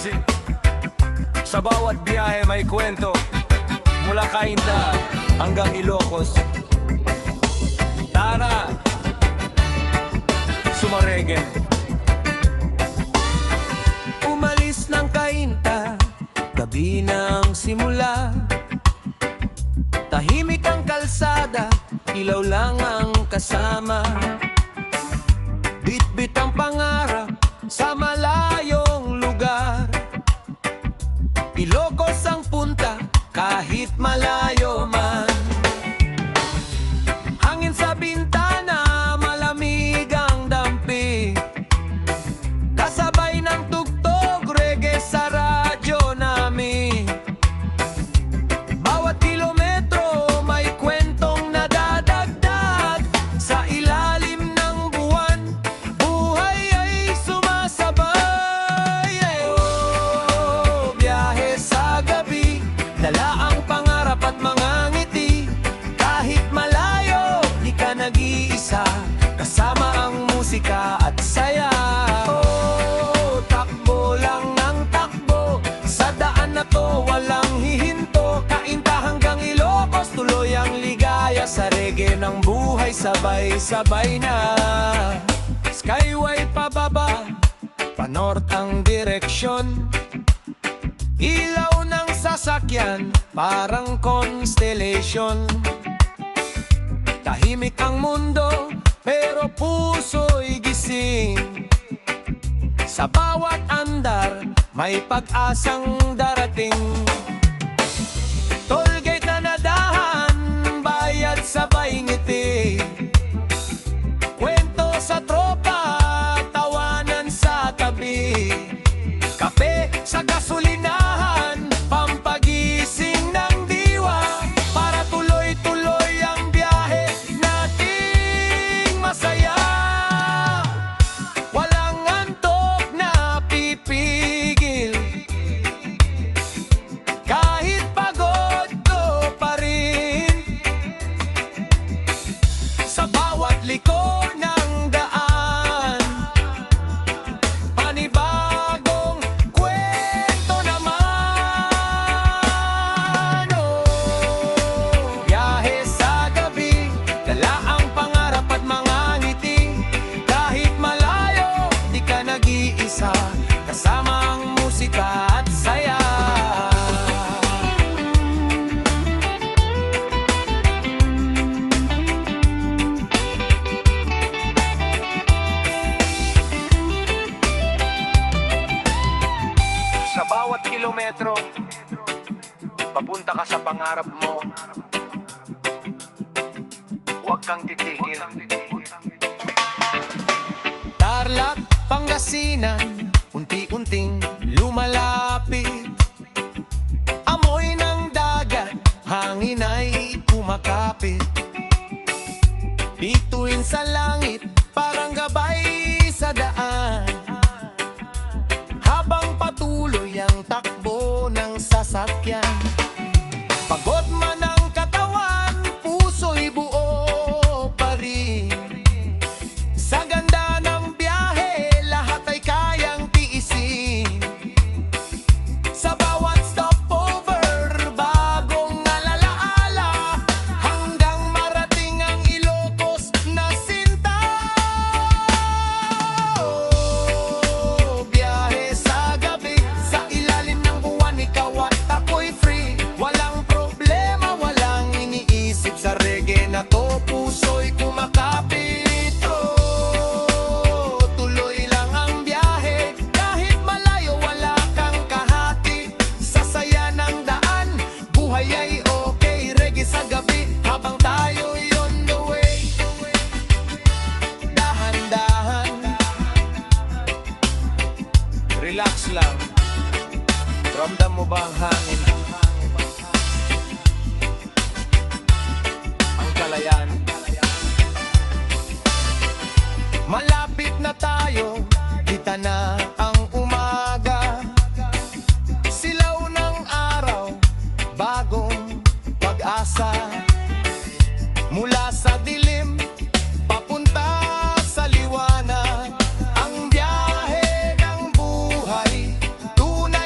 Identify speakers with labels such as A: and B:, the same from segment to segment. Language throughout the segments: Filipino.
A: music. Sa bawat biyahe may kwento, mula Cainta hanggang Ilocos. Tara, sumarege.
B: Umalis ng Cainta, gabi ng simula. Tahimik ang kalsada, ilaw lang ang kasama. Bit-bit ang pangarap sa malayong lugar. Ilocos ang punta kahit malayo man. Hangin sa bintana, malamig ang dampi. Kasabay ng tugtog, reggae sa radyo namin. Bawat kilometro may kwentong nadadagdag. Sa ilalim ng buwan, buhay ay sumasabay. Oh, biyahe sa gabi, dala ang pangarap at mga ngiti. Kahit malayo, di ka nag-iisa, kasama ang musika at saya. Oh, takbo lang ng takbo, sa daan na to walang hihinto. Cainta hanggang Ilocos, tuloy ang ligaya. Sa reggae ng buhay, sabay-sabay na. Skyway pababa, panort ang direksyon. Ilaw ng sasakyan, parang constellation. Tahimik ang mundo, pero puso'y gising. Sa bawat andar, may pag-asang darating. Tollgate na nadahan, bayad sabay ngiti. Kwento sa tropa, tawanan sa tabi. Kape sa gasolinahan, pampagising ng diwa. Para tuloy-tuloy ang biyahe nating masaya. Walang antok na pipigil, kahit pagod ko pa rin. Sa bawat liko ng daan, panibagong kwento naman. Oh, biyahe sa gabi, dala ang pangarap at mga ngiti. Kahit malayo, di ka nag-iisa, kasama ang musika at saya.
A: Sa bawat kilometro, papunta ka sa pangarap mo. Huwag kang titigil.
B: Tarlac, Pangasinan, unti-unting lumalapit. Amoy ng dagat, hangin ay kumakapit. Bituin sa langit, parang gabay sa daan. Habang patuloy ang takbo ng sasakyan. Pagod man ang katawan, puso'y buo pa rin. Sa ganda ng biyahe, lahat ay kayang tiisin. Sa bawat stopover, bagong alalaala, hanggang marating ang Ilocos na sinta. Oh, biyahe sa gabi, sa ilalim ng buwan, ikaw at ako'y free. Walang problema, walang iniisip. Sa reggae na to, puso'y kumakapit. Oh, tuloy lang ang biyahe, kahit malayo, wala kang kahati. Sa saya ng daan, buhay ay okay. Reggae sa gabi, habang tayo'y on the way. Dahan-dahan,
A: Relax lang. Ramdam mo ba ang hangin? Ang kalayaan.
B: malapit na tayo, kita na ang umaga. Silaw ng araw, bagong pag-asa. Mula sa dilim, papunta sa liwanag. Ang biyahe ng buhay, tunay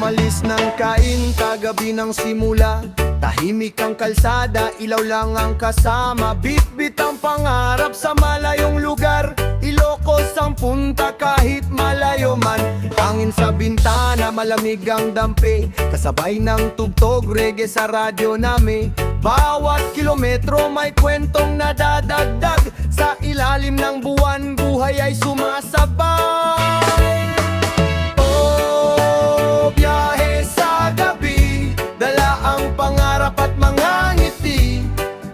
B: umalis ng kain, kagabi ng simula. Tahimik ang kalsada, ilaw lang ang kasama. Bit-bit ang pangarap sa malayong lugar. Ilocos ang punta kahit malayo man. Hangin sa bintana, malamig ang dampi. Kasabay ng tugtog, reggae sa radyo namin. Bawat kilometro may kwentong nadadagdag. Sa ilalim ng buwan, buhay ay sumasabay. Oh, biyahe sa gabi, dala ang pangarap at mga ngiti.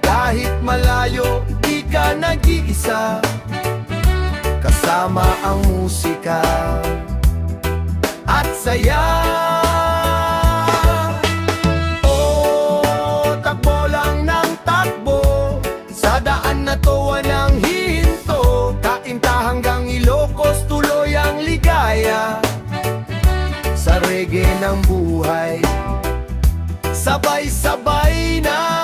B: Kahit malayo, di ka nag-iisa. Kasama ang musika at saya. Oh, takbo lang ng takbo, sa daan na to walang hihinto. Kainta hanggang Ilocos, tuloy ang ligaya. Sa reggae ng buhay, sabay-sabay na.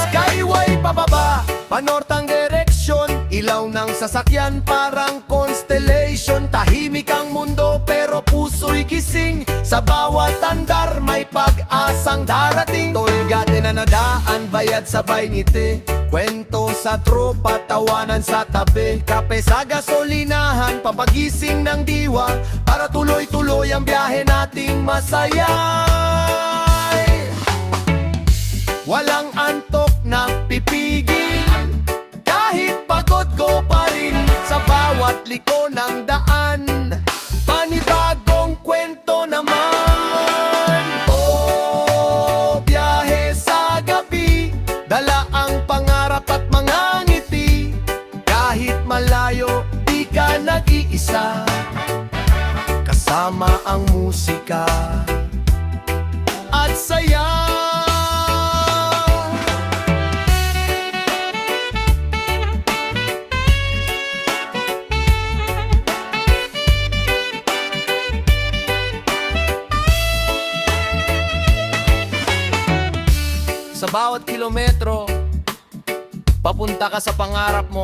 B: Skyway pababa, panortang direksyon. Ilaw ng sasakyan parang constellation. Tahimik ang mundo pero puso'y gising. Sa bawat andar may pag-asang darating. Tolgate na nadaan, bayad sabay ngiti. Kwento sa tropa, tawanan sa tabi. Kape sa gasolinahan, papagising ng diwa. Para tuloy-tuloy ang biyahe nating masaya. Walang antok na pipigil, kahit pagod ko pa rin. Sa bawat liko ng daan, panibagong kwento naman. Oh, biyahe sa gabi, dala ang pangarap at mga ngiti. Kahit malayo, di ka nag-iisa. Kasama ang musika at saya. Sa bawat kilometro, papunta ka sa pangarap mo.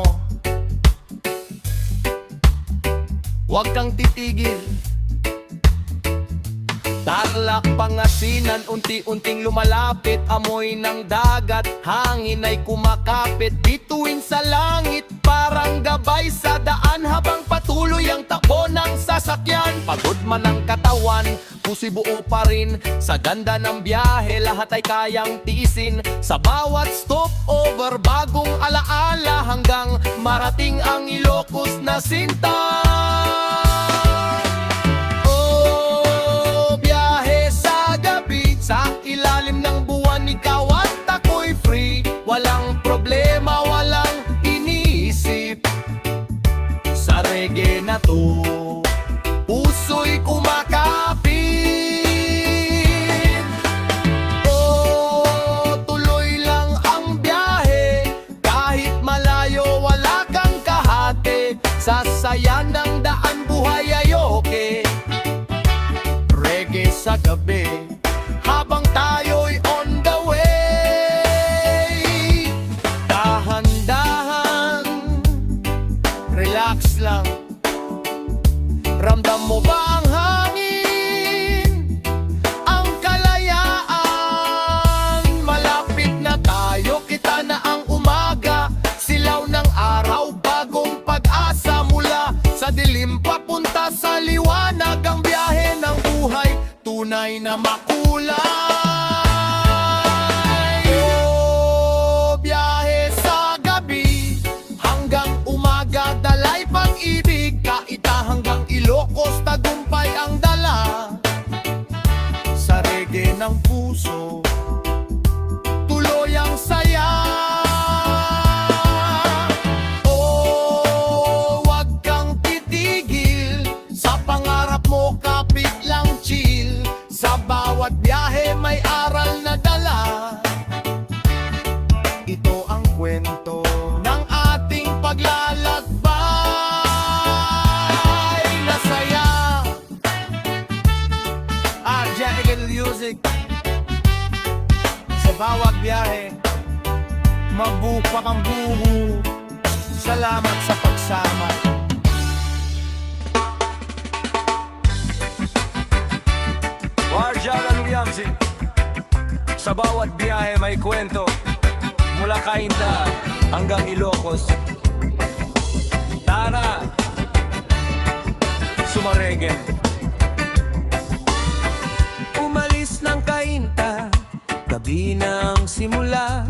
B: Huwag kang titigil. Tarlac, Pangasinan, unti-unting lumalapit. Amoy ng dagat, hangin ay kumakapit. Bituin sa langit, parang gabay sa daan. Habang patuloy ang takbo ng sasakyan. Pagod man ang katawan, puso'y buo pa rin. Sa ganda ng biyahe, lahat ay kayang tiisin. Sa bawat stopover, bagong alaala. Hanggang marating ang Ilocos na sinta. Oh, biyahe sa gabi, sa ilalim ng buwan, ikaw at ako'y free. Walang problema, walang iniisip. Sa reggae na to, puso'y kumakapit. Oh, tuloy lang ang biyahe. Kahit malayo, wala kang kahati. Sa saya ng daan, buhay ay okay. Reggae sa gabi, habang tayo'y on the way. Dahan-dahan, relax lang. Ramdam mo ba ang hangin? Ang kalayaan. Malapit na tayo, kita na ang umaga. Silaw ng araw, bagong pag-asa. Mula sa dilim papunta sa liwanag. Ang biyahe ng buhay, tunay na makulay. Oh, biyahe sa gabi, hanggang umaga, dalay pag-ibig. Kaita hanggang Ilocos, tagumpay ang dala. Sa reggae ng puso, tuloy ang saya. Oh, wag kang titigil. Sa pangarap mo, kapit lang chill. Sa bawat biyahe may aral na dala. Ito ang kwento ng ating paglalakbay na saya. Jacket music. Sa bawat biyahe, mabupak ang buho. Salamat sa pagsama.
A: Sa bawat biyahe may kwento, mula Cainta hanggang Ilocos. Tara, sumaregen.
B: Umalis ng Cainta, gabi ng simula.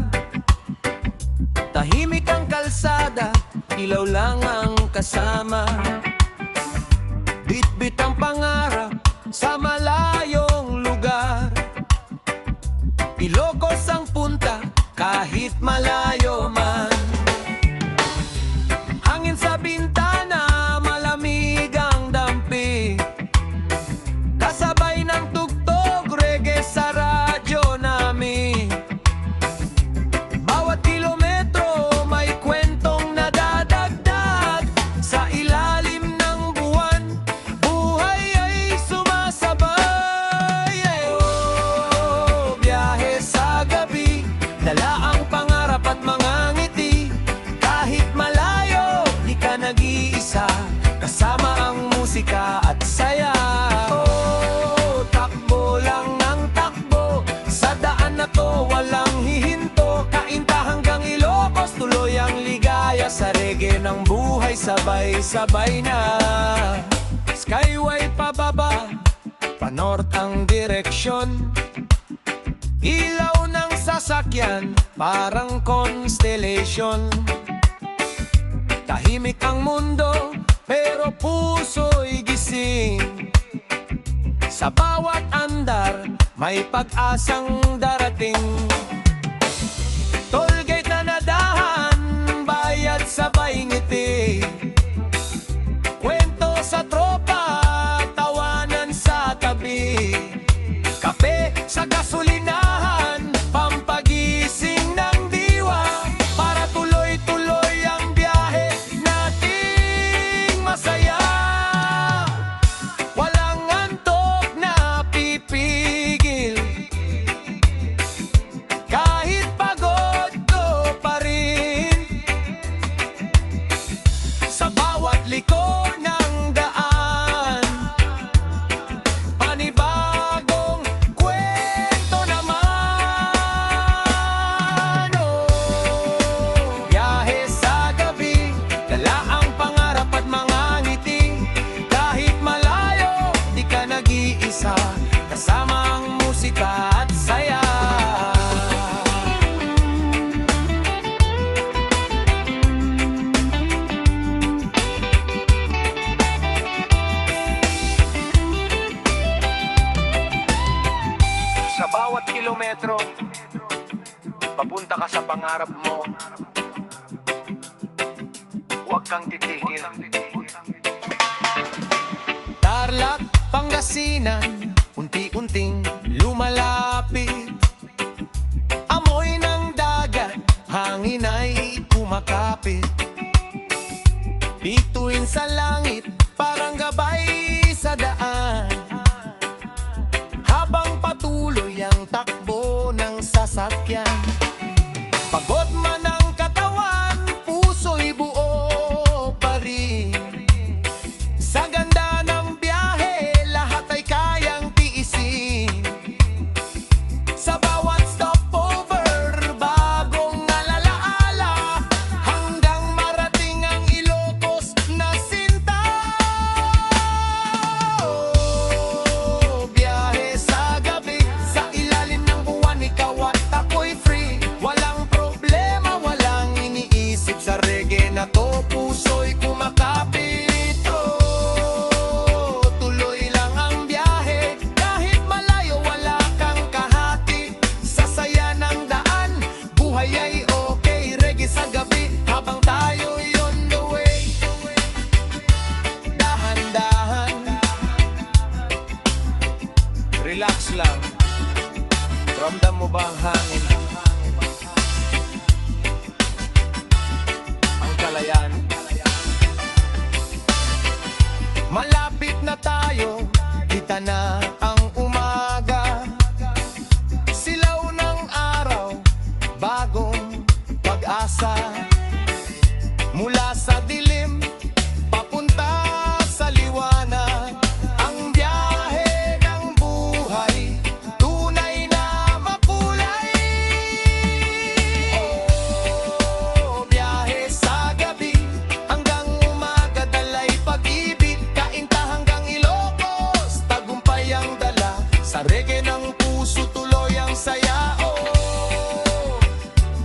B: Tahimik ang kalsada, ilaw lang ang kasama. Bit-bit ang pangarap sa malayong lugar. Ilocos ang punta, kahit malayo man. Hangin sa bintana, malamig ang dampi. Kasabay ng tugtog, reggae sa radyo namin. Bawat kilometro may kwentong nadadagdag. Sa ilalim ng buwan, buhay ay sumasabay. Oh, biyahe sa gabi, dala ang pangarap at mga ngiti. Kahit malayo, di ka nag-iisa, kasama ang musika at saya. Oh, takbo lang ng takbo, sa daan na to walang hihinto. Cainta hanggang Ilocos, tuloy ang ligaya. Sa reggae ng buhay, sabay-sabay na. Skyway pababa, panorth ang direksyon. Ilaw ng sasakyan, parang constellation. Tahimik ang mundo, pero puso'y gising. Sa bawat andar, may pag-asang darating. Tollgate na nadahan, bayad sabay ngiti. Kwento sa tropa, tawanan sa tabi. Kape sa gasolinahan, pampagising ng diwa. Para tuloy-tuloy ang biyahe nating masaya. Walang antok na pipigil, kahit pagod ko pa rin. Sa bawat liko ng daan, panibagong kwento naman. Oh, biyahe sa gabi, dala ang pangarap at mga ngiti. Kahit malayo, di ka nag-iisa, kasama ang musika at saya.
A: Sa bawat kilometro, papunta ka sa pangarap mo. Huwag kang titigil.
B: Tarlac, Pangasinan, unti-unting lumalapit. Amoy ng dagat, hangin ay kumakapit. Bituin sa langit, parang gabay sa daan. Habang patuloy ang takbo ng sasakyan. Pagod man ang katawan, puso'y buo pa rin. Sa ganda ng biyahe, lahat ay kayang tiisin. Sa bawat stopover, bagong alalaala, hanggang marating ang Ilocos na sinta. Oh, biyahe sa gabi, sa ilalim ng buwan, ikaw at ako'y free. Walang problema, walang iniisip sa reggae na to, puso'y kumakapit. Oh, tuloy lang ang biyahe, kahit malayo, wala kang kahati. Sa saya ng daan, buhay ay okay. Reggae sa gabi, habang tayo'y on the way. Dahan-dahan,
A: Relax lang. Ramdam mo ba ang hangin? Ang kalayaan.
B: malapit na tayo, kita na ang umaga. Silaw ng araw, bagong pag-asa. Mula sa dilim, papunta sa liwanag. Ang biyahe ng buhay, tunay na makulay. Sa reggae ng puso tuloy ang saya, oh.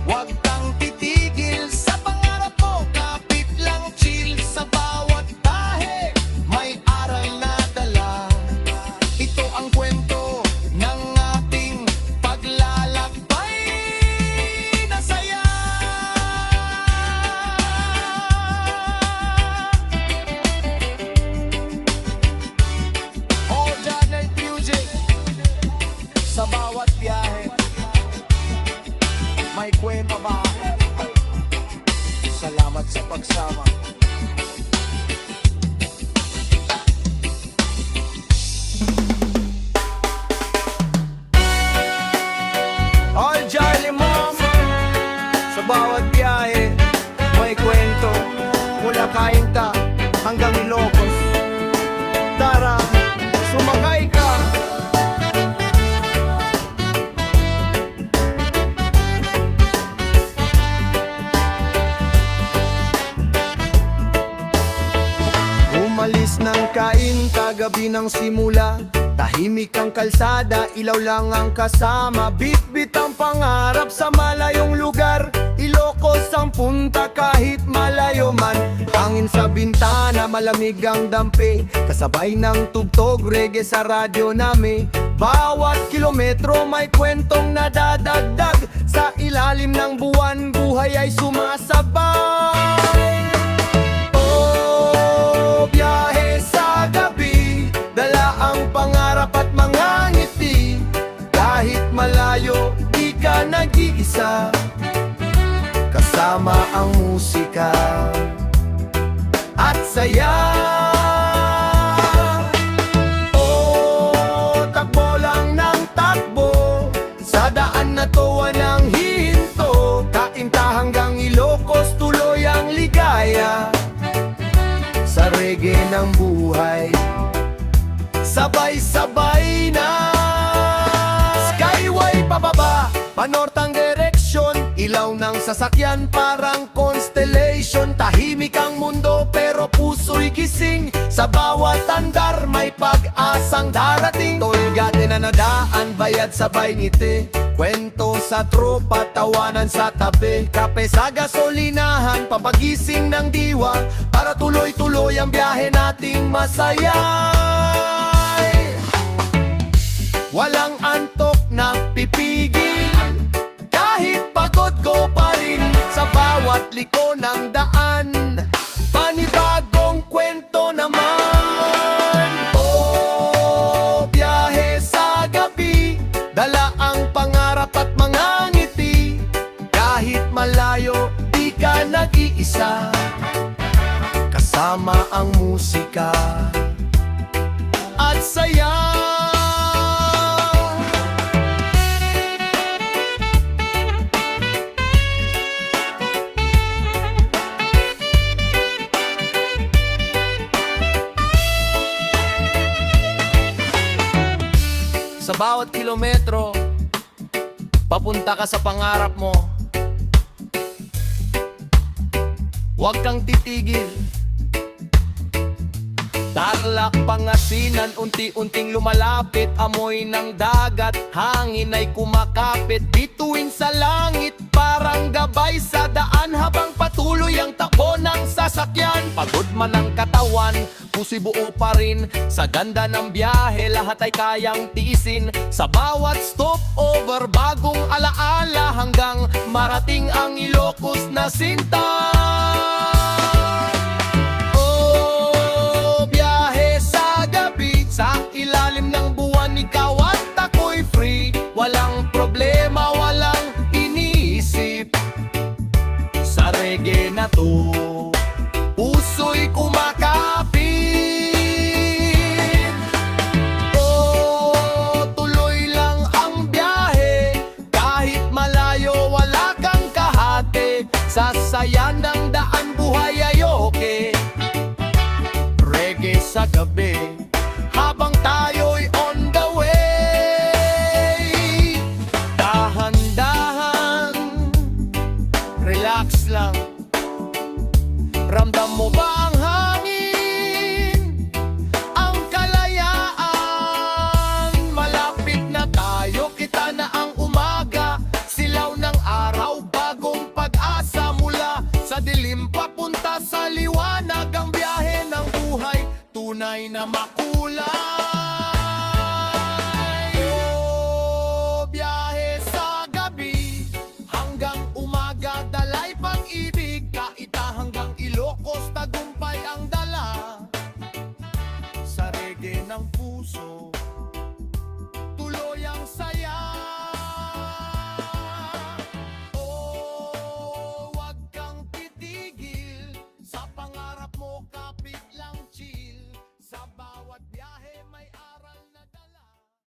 B: Huwag kang titigil sa pangarap mo, kapit lang chill sa bawat tahe. May aral na dala, ito ang kwento ng ating paglalakbay na saya. All Janet Music, sa bawat biyahe may kwento ba? Salamat sa pagsama.
A: All Jolly Mom, sa bawat biyahe may kwento, mula Cainta hanggang Ilocos. Tara, sumakay ka. Umalis ng Cainta, gabi ng simula. Tahimik ang kalsada, ilaw lang ang kasama. Bit-bit ang pangarap sa malayong lugar. Ilocos ang punta kahit malayo man. Hangin sa bintana, malamig ang dampi. Kasabay ng tugtog, reggae sa radyo namin. Bawat kilometro may kwentong nadadagdag. Sa ilalim ng buwan, buhay ay sumasabay. Oh, biyahe sa gabi, dala ang pangarap at mga ngiti. Kahit malayo, di ka nag-iisa. Kasama ang musika at saya. Oh, takbo lang ng takbo, sa daan na to walang hihinto. Cainta hanggang Ilocos, tuloy ang ligaya. Sa reggae ng buhay, sabay-sabay na. Skyway pababa, panortang direksyon. Ilaw ng sasakyan parang constellation. Tahimik ang mundo pero puso'y gising. Sa bawat andar may pag-asang darating. Tolgate na nadaan, bayad sabay ngiti. Kwento sa tropa, tawanan sa tabi. Kape sa gasolinahan, papagising ng diwa. Para tuloy-tuloy ang biyahe nating masaya. Walang antok na pipigil, kahit pagod ko pa rin. Sa bawat liko ng daan, panibagong kwento naman. Oh, biyahe sa gabi, dala ang pangarap at mga ngiti. Kahit malayo, di ka nag-iisa. Kasama ang musika at saya. Sa bawat kilometro, papunta ka sa pangarap mo. Huwag kang titigil. Tarlac, Pangasinan, unti-unting lumalapit. Amoy ng dagat, hangin ay kumakapit. Bituin sa langit, parang gabay sa daan. Habang patuloy ang takbo ng sasakyan. Pagod man ang katawan, puso'y buo pa rin. Sa ganda ng biyahe, lahat ay kayang tiisin. Sa bawat stopover, bagong alaala. Hanggang marating ang Ilocos na sinta. Oh, biyahe sa gabi, sa ilalim ng buwan, ikaw at ako'y free. Walang problema, walang iniisip. Sa reggae na to, puso'y kumakapit. Oh, tuloy lang ang biyahe, kahit malayo, wala kang kahati. Sa saya ng daan, buhay ay okay. Reggae sa gabi, habang tayo'y on the way. Dahan-dahan, relax lang. Ramdam mo ba ang hangin? Ang kalayaan, malapit hamak